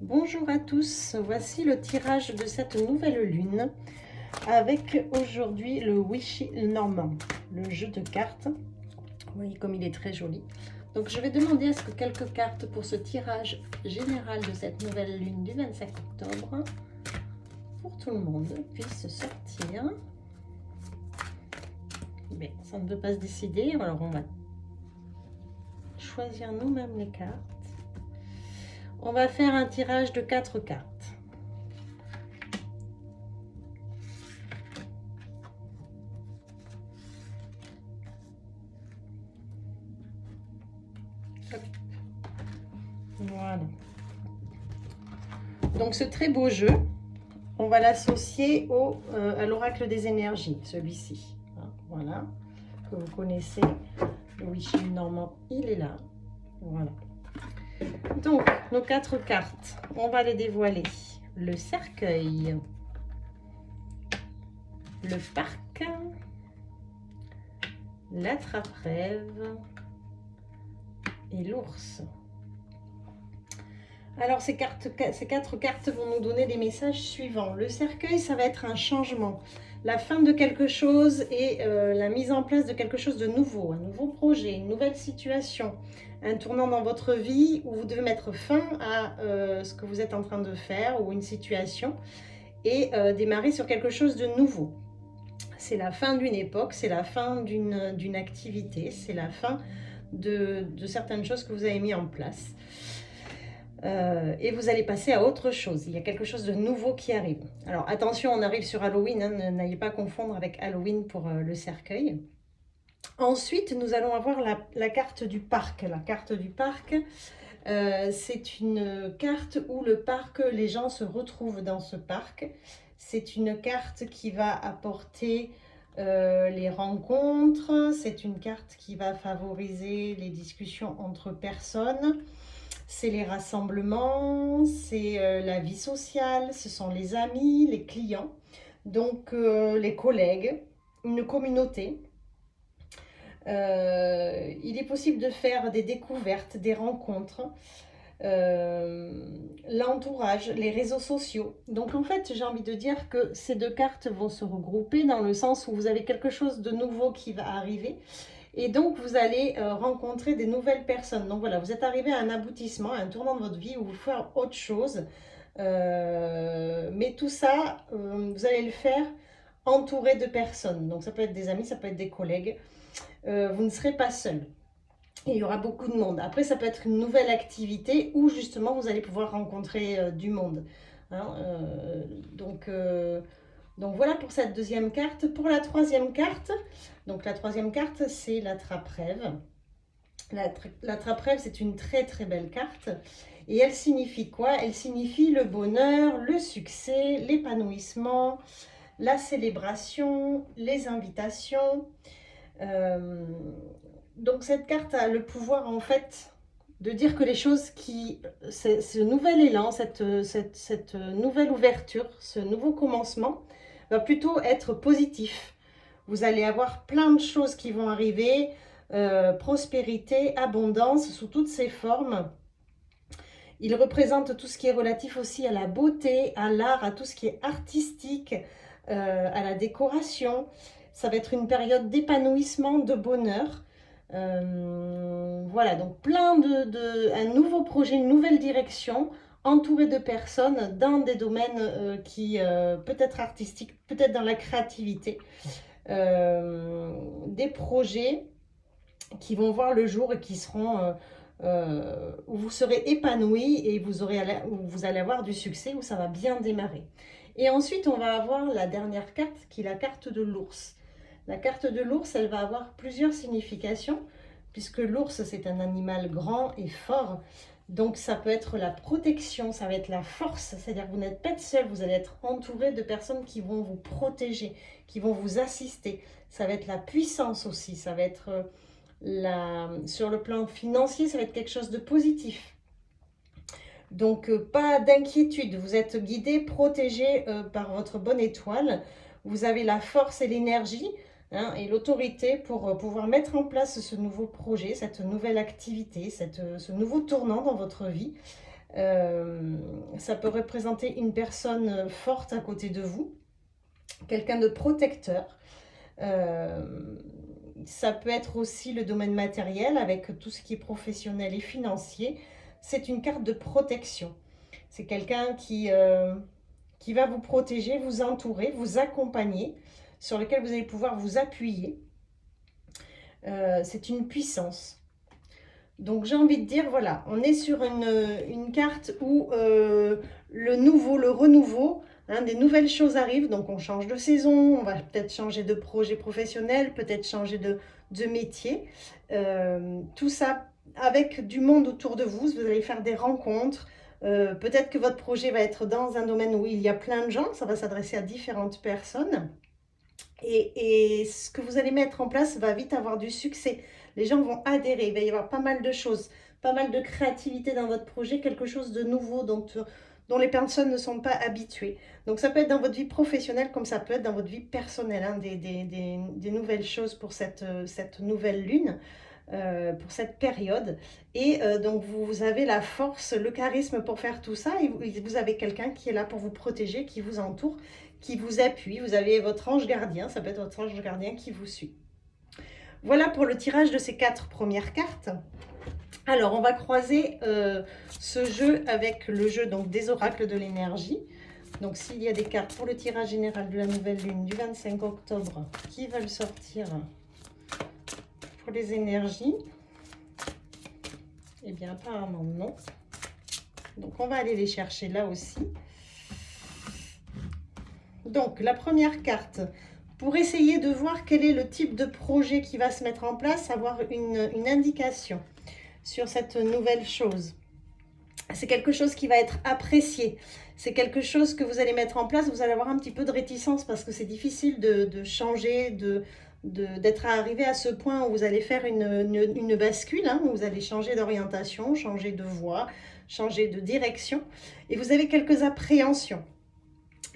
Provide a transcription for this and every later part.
Bonjour à tous, voici le tirage de cette nouvelle lune avec aujourd'hui le Wishy Normand, le jeu de cartes. Vous voyez comme il est très joli. Donc je vais demander à ce que quelques cartes pour ce tirage général de cette nouvelle lune du 25 octobre pour tout le monde puissent sortir. Mais ça ne veut pas se décider, alors on va choisir nous-mêmes les cartes. On va faire un tirage de 4 cartes. Voilà. Donc ce très beau jeu, on va l'associer à l'oracle des énergies, celui-ci. Voilà, que vous connaissez. Le Wishy Normand, il est là. Voilà. Donc, nos 4 cartes, on va les dévoiler. Le cercueil, le parc, l'attrape-rêve et l'ours. Alors, ces 4 cartes vont nous donner des messages suivants. Le cercueil, ça va être un changement, la fin de quelque chose et la mise en place de quelque chose de nouveau, un nouveau projet, une nouvelle situation, un tournant dans votre vie où vous devez mettre fin à ce que vous êtes en train de faire ou une situation et démarrer sur quelque chose de nouveau. C'est la fin d'une époque, c'est la fin d'une activité, c'est la fin de certaines choses que vous avez mis en place. Et vous allez passer à autre chose. Il y a quelque chose de nouveau qui arrive. Alors attention, on arrive sur Halloween, hein, n'allez pas confondre avec Halloween pour le cercueil. Ensuite, nous allons avoir la carte du parc. La carte du parc, c'est une carte où le parc, les gens se retrouvent dans ce parc. C'est une carte qui va apporter les rencontres. C'est une carte qui va favoriser les discussions entre personnes. C'est les rassemblements, c'est la vie sociale, ce sont les amis, les clients, donc les collègues, une communauté. Il est possible de faire des découvertes, des rencontres, l'entourage, les réseaux sociaux. Donc en fait, j'ai envie de dire que ces 2 cartes vont se regrouper dans le sens où vous avez quelque chose de nouveau qui va arriver. Et donc, vous allez rencontrer des nouvelles personnes. Donc voilà, vous êtes arrivé à un aboutissement, à un tournant de votre vie où vous faites autre chose. Mais tout ça, vous allez le faire entouré de personnes. Donc ça peut être des amis, ça peut être des collègues. Vous ne serez pas seul. Il y aura beaucoup de monde. Après, ça peut être une nouvelle activité où justement vous allez pouvoir rencontrer du monde. Hein, donc voilà pour cette deuxième carte. Pour la troisième carte, donc la troisième carte, c'est l'attrape-rêve. L'attrape-rêve, c'est une très très belle carte. Et elle signifie quoi? Elle signifie le bonheur, le succès, l'épanouissement, la célébration, les invitations. Donc cette carte a le pouvoir en fait de dire que les choses ce nouvel élan, cette nouvelle ouverture, ce nouveau commencement va plutôt être positif. Vous allez avoir plein de choses qui vont arriver, prospérité, abondance sous toutes ses formes. Il représente tout ce qui est relatif aussi à la beauté, à l'art, à tout ce qui est artistique, à la décoration. Ça va être une période d'épanouissement, de bonheur. Voilà, donc un nouveau projet, une nouvelle direction, entouré de personnes dans des domaines qui peut-être artistiques, peut-être dans la créativité. Des projets qui vont voir le jour et qui seront où vous serez épanoui et où vous allez avoir du succès, où ça va bien démarrer. Et ensuite, on va avoir la dernière carte qui est la carte de l'ours. La carte de l'ours, elle va avoir plusieurs significations, puisque l'ours, c'est un animal grand et fort. Donc, ça peut être la protection, ça va être la force, c'est-à-dire que vous n'êtes pas seul, vous allez être entouré de personnes qui vont vous protéger, qui vont vous assister. Ça va être la puissance aussi, ça va être sur le plan financier, ça va être quelque chose de positif. Donc, pas d'inquiétude, vous êtes guidé, protégé par votre bonne étoile. Vous avez la force et l'énergie hein, et l'autorité pour pouvoir mettre en place ce nouveau projet, cette nouvelle activité, ce nouveau tournant dans votre vie. Ça peut représenter une personne forte à côté de vous, quelqu'un de protecteur. Ça peut être aussi le domaine matériel avec tout ce qui est professionnel et financier. C'est une carte de protection. C'est quelqu'un qui va vous protéger, vous entourer, vous accompagner, sur lequel vous allez pouvoir vous appuyer. C'est une puissance. Donc j'ai envie de dire, voilà, on est sur une carte où le nouveau, le renouveau, hein, des nouvelles choses arrivent. Donc on change de saison, on va peut-être changer de projet professionnel, peut-être changer de métier. Tout ça avec du monde autour de vous, vous allez faire des rencontres. Peut-être que votre projet va être dans un domaine où il y a plein de gens, ça va s'adresser à différentes personnes. Et ce que vous allez mettre en place va vite avoir du succès. Les gens vont adhérer, il va y avoir pas mal de choses, pas mal de créativité dans votre projet, quelque chose de nouveau dont les personnes ne sont pas habituées. Donc ça peut être dans votre vie professionnelle comme ça peut être dans votre vie personnelle, hein, des nouvelles choses pour cette nouvelle lune. Pour cette période et donc vous avez la force, le charisme pour faire tout ça et vous avez quelqu'un qui est là pour vous protéger, qui vous entoure, qui vous appuie. Vous avez votre ange gardien, ça peut être votre ange gardien qui vous suit. Voilà pour le tirage de ces 4 premières cartes. Alors on va croiser ce jeu avec le jeu donc des oracles de l'énergie. Donc s'il y a des cartes pour le tirage général de la nouvelle lune du 25 octobre qui veulent sortir pour les énergies, eh bien apparemment non. Donc on va aller les chercher là aussi. Donc la première carte, pour essayer de voir quel est le type de projet qui va se mettre en place, avoir une indication sur cette nouvelle chose. C'est quelque chose qui va être apprécié. C'est quelque chose que vous allez mettre en place. Vous allez avoir un petit peu de réticence parce que c'est difficile de changer, d'être arrivé à ce point où vous allez faire une bascule, hein, où vous allez changer d'orientation, changer de voie, changer de direction. Et vous avez quelques appréhensions.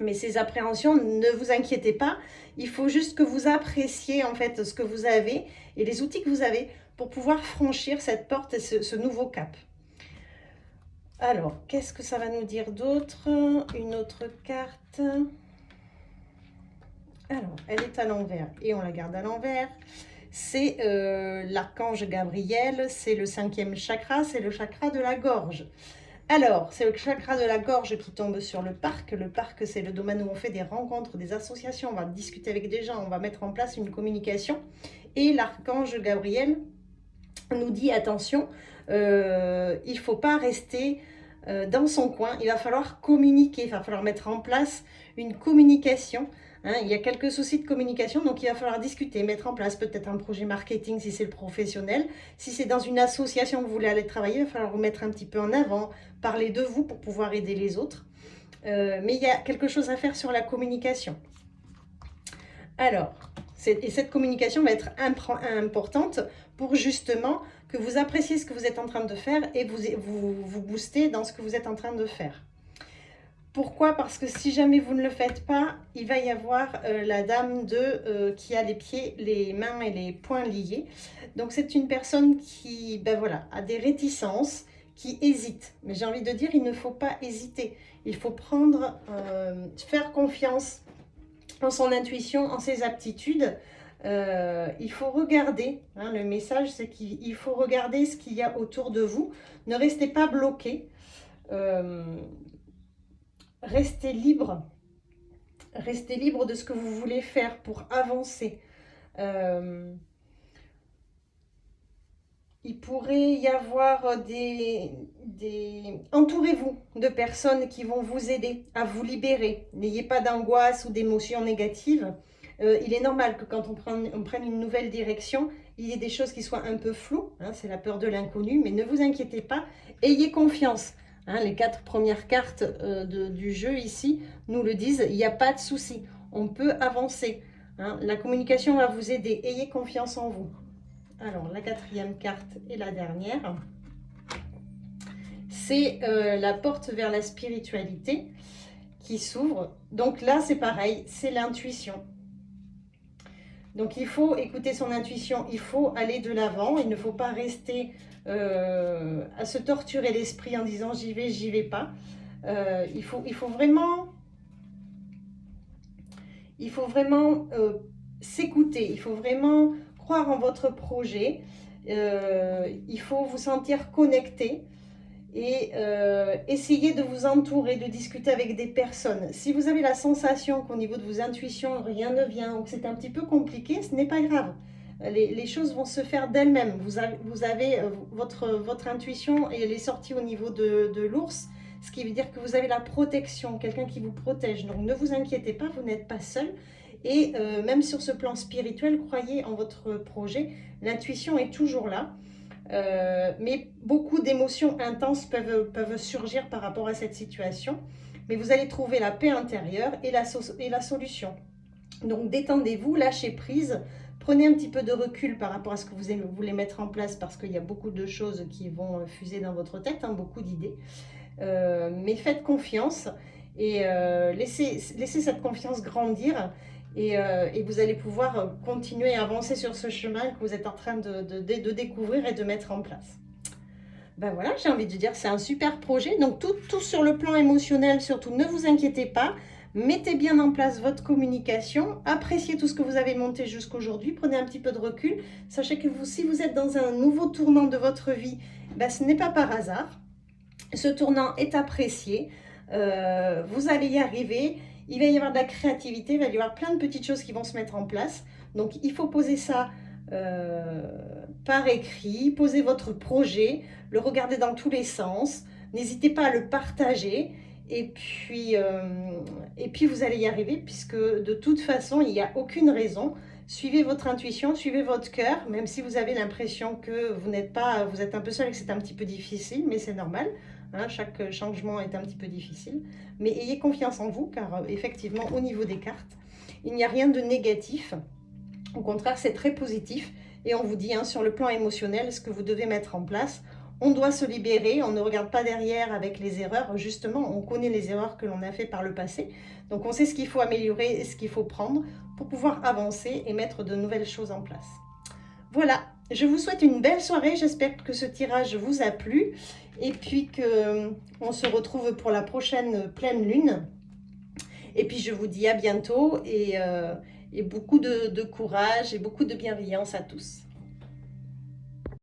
Mais ces appréhensions, ne vous inquiétez pas. Il faut juste que vous appréciez en fait ce que vous avez et les outils que vous avez pour pouvoir franchir cette porte et ce nouveau cap. Alors, qu'est-ce que ça va nous dire d'autre? Une autre carte. Alors, elle est à l'envers et on la garde à l'envers. C'est l'archange Gabriel, c'est le 5e chakra, c'est le chakra de la gorge. Alors, c'est le chakra de la gorge qui tombe sur le parc. Le parc, c'est le domaine où on fait des rencontres, des associations, on va discuter avec des gens, on va mettre en place une communication. Et l'archange Gabriel nous dit, attention, il ne faut pas rester dans son coin, il va falloir communiquer, il va falloir mettre en place une communication. Hein, il y a quelques soucis de communication, donc il va falloir discuter, mettre en place peut-être un projet marketing si c'est le professionnel. Si c'est dans une association que vous voulez aller travailler, il va falloir vous mettre un petit peu en avant, parler de vous pour pouvoir aider les autres. Mais il y a quelque chose à faire sur la communication. Alors, et cette communication va être importante pour justement que vous appréciez ce que vous êtes en train de faire et vous booster dans ce que vous êtes en train de faire. Pourquoi? Parce que si jamais vous ne le faites pas, il va y avoir la dame qui a les pieds, les mains et les poings liés. Donc c'est une personne qui voilà, a des réticences, qui hésite. Mais j'ai envie de dire, il ne faut pas hésiter. Il faut faire confiance en son intuition, en ses aptitudes. Il faut regarder, hein, le message c'est qu'il faut regarder ce qu'il y a autour de vous. Ne restez pas bloqué. Restez libre de ce que vous voulez faire pour avancer. Il pourrait y avoir entourez-vous de personnes qui vont vous aider à vous libérer. N'ayez pas d'angoisse ou d'émotions négatives. Il est normal que quand on prenne une nouvelle direction, il y ait des choses qui soient un peu floues. Hein, c'est la peur de l'inconnu, mais ne vous inquiétez pas. Ayez confiance. Hein, les 4 premières cartes du jeu ici nous le disent, il n'y a pas de souci, on peut avancer. Hein, la communication va vous aider, ayez confiance en vous. Alors, la 4e carte et la dernière, c'est la porte vers la spiritualité qui s'ouvre. Donc là, c'est pareil, c'est l'intuition. Donc il faut écouter son intuition, il faut aller de l'avant, il ne faut pas rester à se torturer l'esprit en disant j'y vais pas. Il faut vraiment s'écouter, il faut vraiment croire en votre projet, il faut vous sentir connecté et essayer de vous entourer, de discuter avec des personnes. Si vous avez la sensation qu'au niveau de vos intuitions, rien ne vient ou que c'est un petit peu compliqué, ce n'est pas grave. Les choses vont se faire d'elles-mêmes. Vous avez votre intuition et elle est sortie au niveau de l'ours, ce qui veut dire que vous avez la protection, quelqu'un qui vous protège. Donc ne vous inquiétez pas, vous n'êtes pas seul. Et même sur ce plan spirituel, croyez en votre projet, l'intuition est toujours là. Mais beaucoup d'émotions intenses peuvent surgir par rapport à cette situation. Mais vous allez trouver la paix intérieure et la solution. Donc détendez-vous, lâchez prise, prenez un petit peu de recul par rapport à ce que vous voulez mettre en place parce qu'il y a beaucoup de choses qui vont fuser dans votre tête, hein, beaucoup d'idées. Mais faites confiance et laissez cette confiance grandir et vous allez pouvoir continuer à avancer sur ce chemin que vous êtes en train de découvrir et de mettre en place. Ben voilà, j'ai envie de dire, c'est un super projet. Donc tout sur le plan émotionnel, surtout, ne vous inquiétez pas. Mettez bien en place votre communication. Appréciez tout ce que vous avez monté jusqu'aujourd'hui. Prenez un petit peu de recul. Sachez que si vous êtes dans un nouveau tournant de votre vie, ben, ce n'est pas par hasard. Ce tournant est apprécié. Vous allez y arriver. Il va y avoir de la créativité. Il va y avoir plein de petites choses qui vont se mettre en place. Donc, il faut poser ça par écrit. Posez votre projet. Le regarder dans tous les sens. N'hésitez pas à le partager. Et puis vous allez y arriver puisque de toute façon, il n'y a aucune raison. Suivez votre intuition, suivez votre cœur, même si vous avez l'impression que vous êtes un peu seul et que c'est un petit peu difficile, mais c'est normal. Hein, chaque changement est un petit peu difficile. Mais ayez confiance en vous car effectivement, au niveau des cartes, il n'y a rien de négatif. Au contraire, c'est très positif. Et on vous dit hein, sur le plan émotionnel ce que vous devez mettre en place. On doit se libérer, on ne regarde pas derrière avec les erreurs. Justement, on connaît les erreurs que l'on a fait par le passé. Donc, on sait ce qu'il faut améliorer et ce qu'il faut prendre pour pouvoir avancer et mettre de nouvelles choses en place. Voilà, je vous souhaite une belle soirée. J'espère que ce tirage vous a plu. Et puis qu'on se retrouve pour la prochaine pleine lune. Et puis, je vous dis à bientôt et beaucoup de courage et beaucoup de bienveillance à tous.